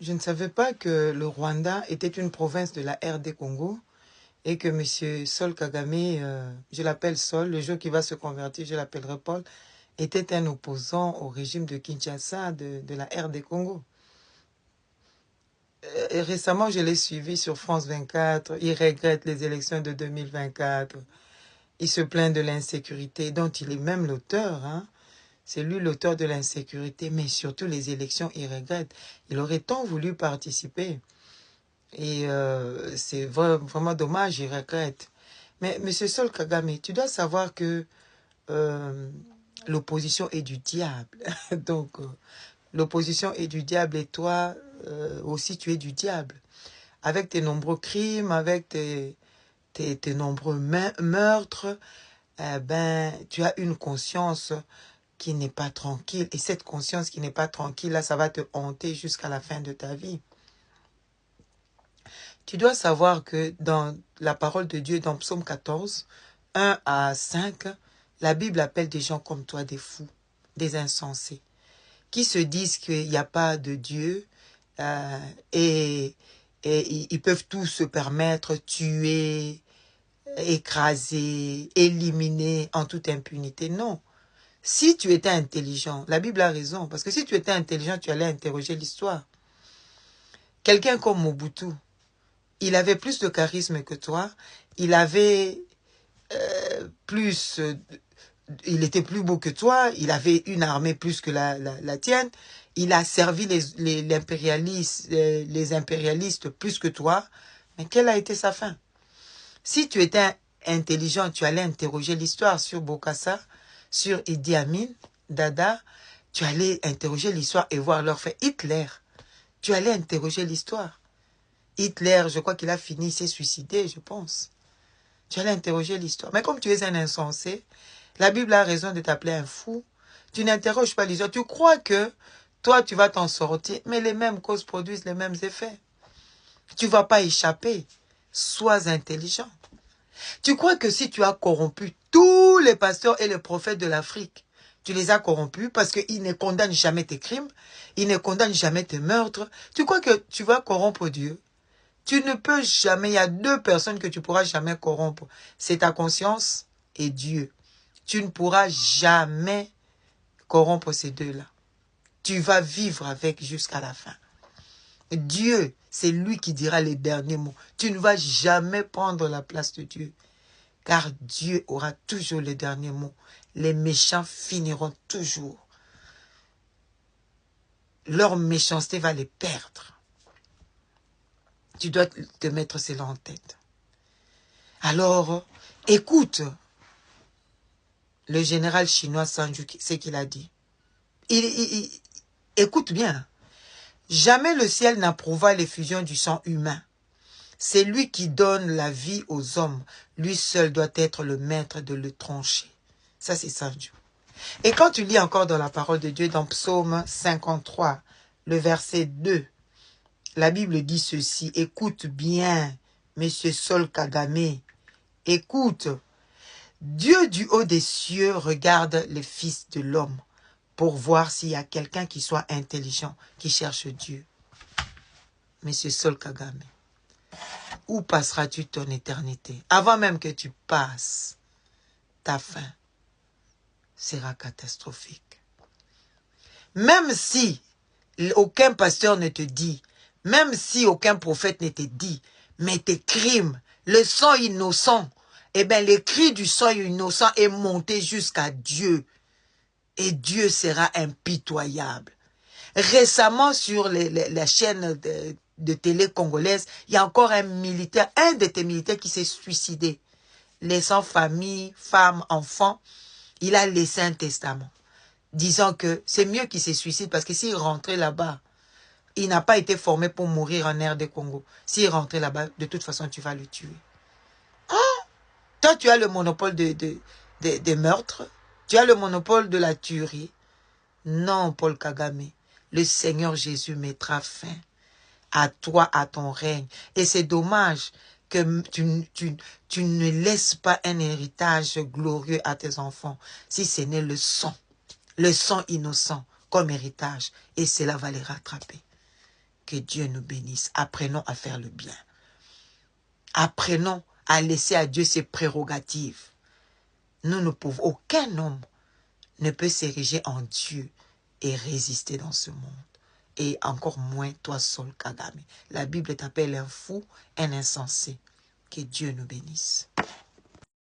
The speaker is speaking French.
Je ne savais pas que le Rwanda était une province de la RD Congo et que M. Sol Kagame, je l'appelle Sol, le jour qui va se convertir, je l'appellerai Paul, était un opposant au régime de Kinshasa de la RD Congo. Et récemment, je l'ai suivi sur France 24. Il regrette les élections de 2024. Il se plaint de l'insécurité dont il est même l'auteur, hein. C'est lui l'auteur de l'insécurité, mais surtout les élections, il regrette. Il aurait tant voulu participer. Et c'est vraiment dommage, il regrette. Mais M. Sol Kagame, tu dois savoir que l'opposition est du diable. Donc, l'opposition est du diable et toi aussi, tu es du diable. Avec tes nombreux crimes, avec tes nombreux meurtres, ben, tu as une conscience qui n'est pas tranquille. Et cette conscience qui n'est pas tranquille, là, ça va te hanter jusqu'à la fin de ta vie. Tu dois savoir que dans la parole de Dieu, dans Psaume 14, 1 à 5, la Bible appelle des gens comme toi des fous, des insensés, qui se disent qu'il n'y a pas de Dieu et ils peuvent tout se permettre, tuer, écraser, éliminer en toute impunité. Non. Si tu étais intelligent, la Bible a raison, parce que si tu étais intelligent, tu allais interroger l'histoire. Quelqu'un comme Mobutu, il avait plus de charisme que toi, il avait il était plus beau que toi, il avait une armée plus que la tienne, il a servi les impérialistes plus que toi, mais quelle a été sa fin? Si tu étais intelligent, tu allais interroger l'histoire sur Bokassa, sur Idi Amin, Dada, tu allais interroger l'histoire et voir leur fait. Hitler, tu allais interroger l'histoire. Hitler, je crois qu'il a fini, il s'est suicidé, je pense. Tu allais interroger l'histoire. Mais comme tu es un insensé, la Bible a raison de t'appeler un fou. Tu n'interroges pas l'histoire. Tu crois que toi, tu vas t'en sortir, mais les mêmes causes produisent les mêmes effets. Tu ne vas pas échapper. Sois intelligent. Tu crois que si tu as corrompu tous les pasteurs et les prophètes de l'Afrique, tu les as corrompus parce qu'ils ne condamnent jamais tes crimes, ils ne condamnent jamais tes meurtres, tu crois que tu vas corrompre Dieu? Tu ne peux jamais, il y a deux personnes que tu ne pourras jamais corrompre. C'est ta conscience et Dieu. Tu ne pourras jamais corrompre ces deux-là. Tu vas vivre avec jusqu'à la fin. Dieu, c'est lui qui dira les derniers mots. Tu ne vas jamais prendre la place de Dieu. Car Dieu aura toujours les derniers mots. Les méchants finiront toujours. Leur méchanceté va les perdre. Tu dois te mettre cela en tête. Alors, écoute le général chinois Sanju, ce qu'il a dit. Écoute bien. Jamais le ciel n'approuva l'effusion du sang humain. C'est lui qui donne la vie aux hommes. Lui seul doit être le maître de le trancher. Ça, c'est Sanju. Et quand tu lis encore dans la parole de Dieu, dans Psaume 53, le verset 2, la Bible dit ceci. Écoute bien, Monsieur Sol Kagame. Écoute. Dieu du haut des cieux regarde les fils de l'homme pour voir s'il y a quelqu'un qui soit intelligent, qui cherche Dieu. Monsieur Sol Kagame, où passeras-tu ton éternité? Avant même que tu passes, ta fin sera catastrophique. Même si aucun pasteur ne te dit, même si aucun prophète ne te dit, mais tes crimes, le sang innocent, eh bien, le cri du sang innocent est monté jusqu'à Dieu. Et Dieu sera impitoyable. Récemment, sur la chaîne de télé congolaise, il y a encore un militaire, un de tes militaires qui s'est suicidé. Laissant famille, femme, enfant, il a laissé un testament. Disant que c'est mieux qu'il se suicide parce que s'il rentrait là-bas, il n'a pas été formé pour mourir en RD Congo. S'il rentrait là-bas, de toute façon, tu vas le tuer. Ah! Toi, tu as le monopole des meurtres. Tu as le monopole de la tuerie. Non, Paul Kagame. Le Seigneur Jésus mettra fin à toi, à ton règne. Et c'est dommage que tu ne laisses pas un héritage glorieux à tes enfants, si ce n'est le sang innocent comme héritage. Et cela va les rattraper. Que Dieu nous bénisse. Apprenons à faire le bien. Apprenons à laisser à Dieu ses prérogatives. Nous ne pouvons, aucun homme ne peut s'ériger en Dieu et résister dans ce monde. Et encore moins toi, Saul Kagame. La Bible t'appelle un fou, un insensé. Que Dieu nous bénisse.